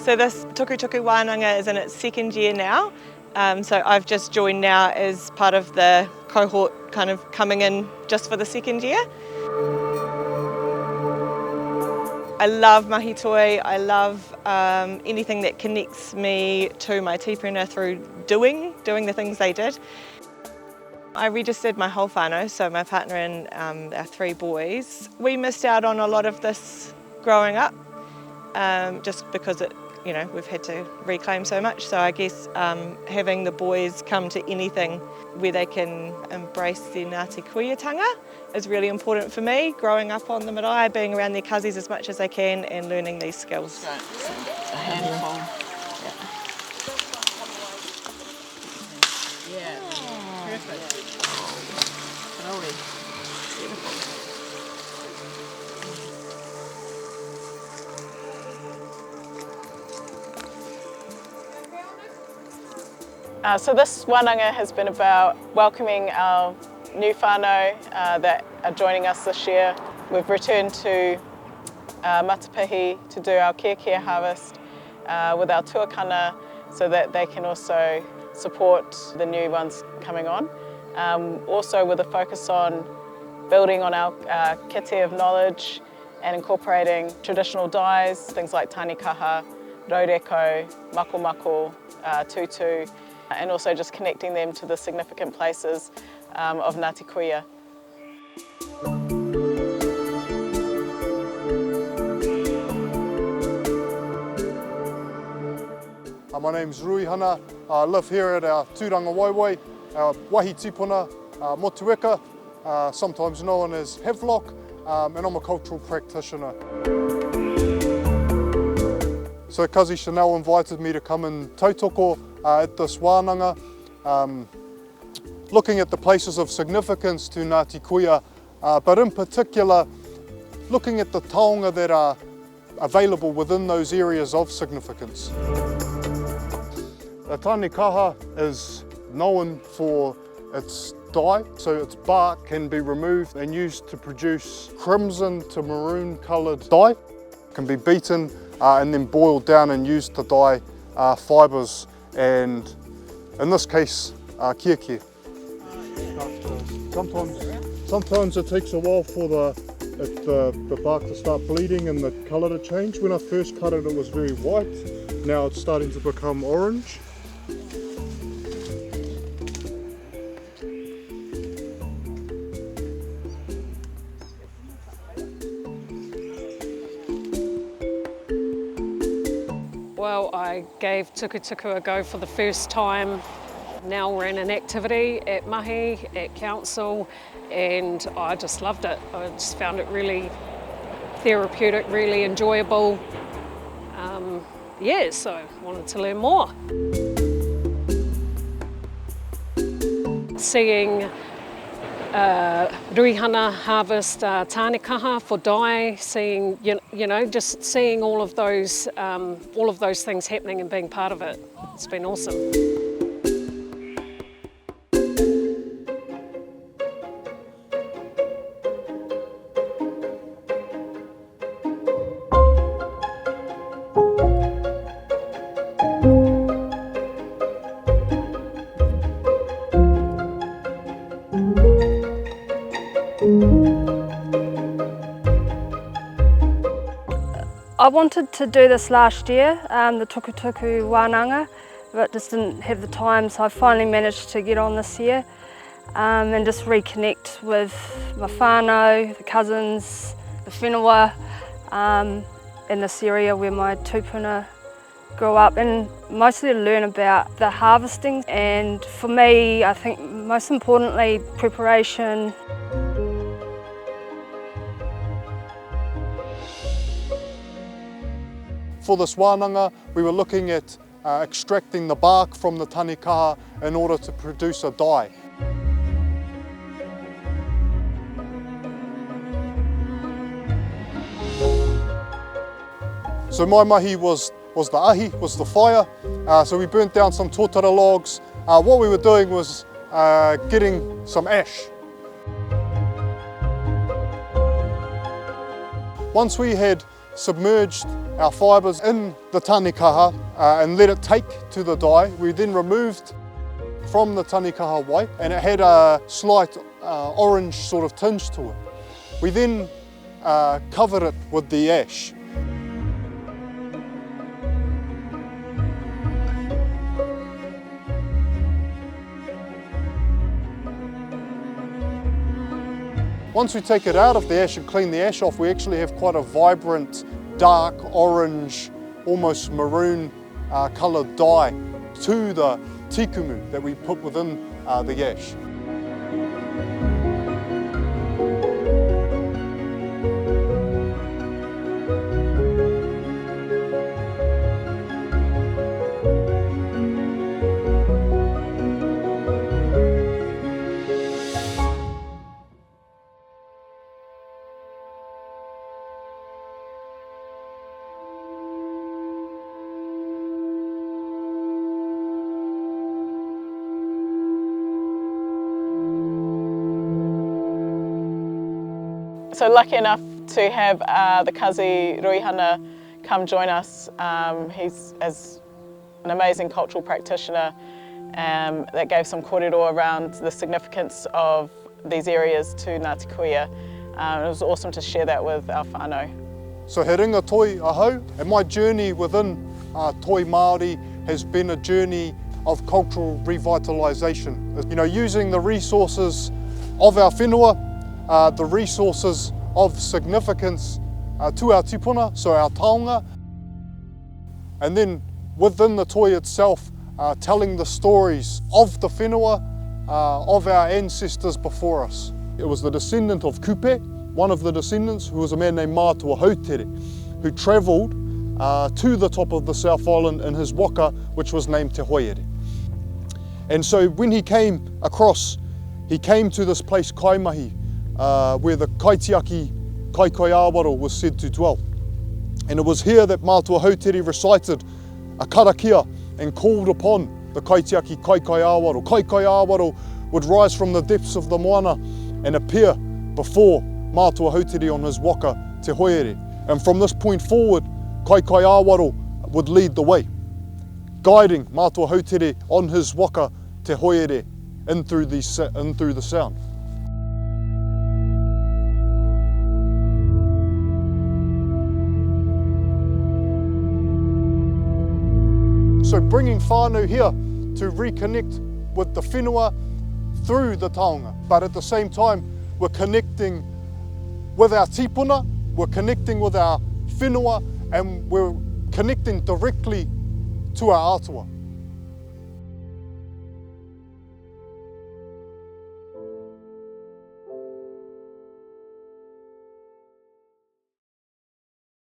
So this Tukutuku Wānanga is in its second year now. So I've just joined now as part of the cohort kind of coming in just for the second year. I love mahi toi. I love anything that connects me to my tīpuna through doing the things they did. I registered my whole whānau, so my partner and our 3 boys. We missed out on a lot of this growing up, just because we've had to reclaim so much. So I guess having the boys come to anything where they can embrace their Ngāti kuiatanga is really important for me. Growing up on the marae, being around their cousins as much as I can and learning these skills. A handful. Yeah. Perfect. So this Wānanga has been about welcoming our new whānau that are joining us this year. We've returned to Matapihi to do our kiekie harvest with our tuakana so that they can also support the new ones coming on. Also with a focus on building on our kete of knowledge and incorporating traditional dyes, things like tanikaha, raureko, mako mako, tutu, and also just connecting them to the significant places of Ngāti Kuia. My name's Rui Hana. I live here at our tūranga waiwai, our wahi tupuna, motueka, sometimes known as Havelock, and I'm a cultural practitioner. So Kazi Chanel invited me to come and tautoko at this Wānanga, looking at the places of significance to Ngāti Kuia, but in particular looking at the taonga that are available within those areas of significance. The tanikaha is known for its dye, so its bark can be removed and used to produce crimson to maroon coloured dye. It can be beaten and then boiled down and used to dye fibres, and in this case kiekie. Sometimes it takes a while for the bark to start bleeding and the colour to change. When I first cut it, it was very white. Now it's starting to become orange. Well, I gave Tukutuku a go for the first time. Now we're in an activity at Mahi, at council, and I just loved it. I just found it really therapeutic, really enjoyable. So I wanted to learn more. Seeing Ruihana harvest tanikaha for dye, seeing just seeing all of those things happening and being part of it. It's been awesome. I wanted to do this last year, the Tukutuku Wānanga, but just didn't have the time, so I finally managed to get on this year and just reconnect with my whānau, the cousins, the whenua, in this area where my tupuna grew up, and mostly to learn about the harvesting, and for me I think most importantly preparation. For this Wānanga, we were looking at extracting the bark from the tanikaha in order to produce a dye. So my mahi was the ahi, was the fire, so we burnt down some tōtara logs. What we were doing was getting some ash. Once we had submerged our fibres in the tanikaha and let it take to the dye. We then removed from the tanikaha white, and it had a slight orange sort of tinge to it. We then covered it with the ash. Once we take it out of the ash and clean the ash off, we actually have quite a vibrant, dark orange, almost maroon coloured dye to the tikumu that we put within the ash. So lucky enough to have the Kazi Ruihana come join us. He's an amazing cultural practitioner that gave some kōrero around the significance of these areas to Ngāti Kuia. It was awesome to share that with our whānau. So he ringa toi ahau, and my journey within Toi Māori has been a journey of cultural revitalisation. You know, using the resources of our whenua, the resources of significance to our tipuna, so our taonga, and then within the toi itself, telling the stories of the whenua, of our ancestors before us. It was the descendant of Kupe, one of the descendants, who was a man named Mātua Hautere, who travelled to the top of the South Island in his waka, which was named Te Hoiere. And so when he came across, he came to this place, Kaimahi, where the Kaitiaki Kaikaiawaro was said to dwell. And it was here that Mātua Hautere recited a karakia and called upon the Kaitiaki Kaikaiawaro. Kaikaiawaro would rise from the depths of the moana and appear before Mātua Hautere on his waka Te Hoiere. And from this point forward, Kaikaiawaro would lead the way, guiding Mātua Hautere on his waka Te Hoiere in through the sound. So bringing whānau here to reconnect with the whenua through the taonga, but at the same time we're connecting with our tipuna, we're connecting with our whenua, and we're connecting directly to our atua.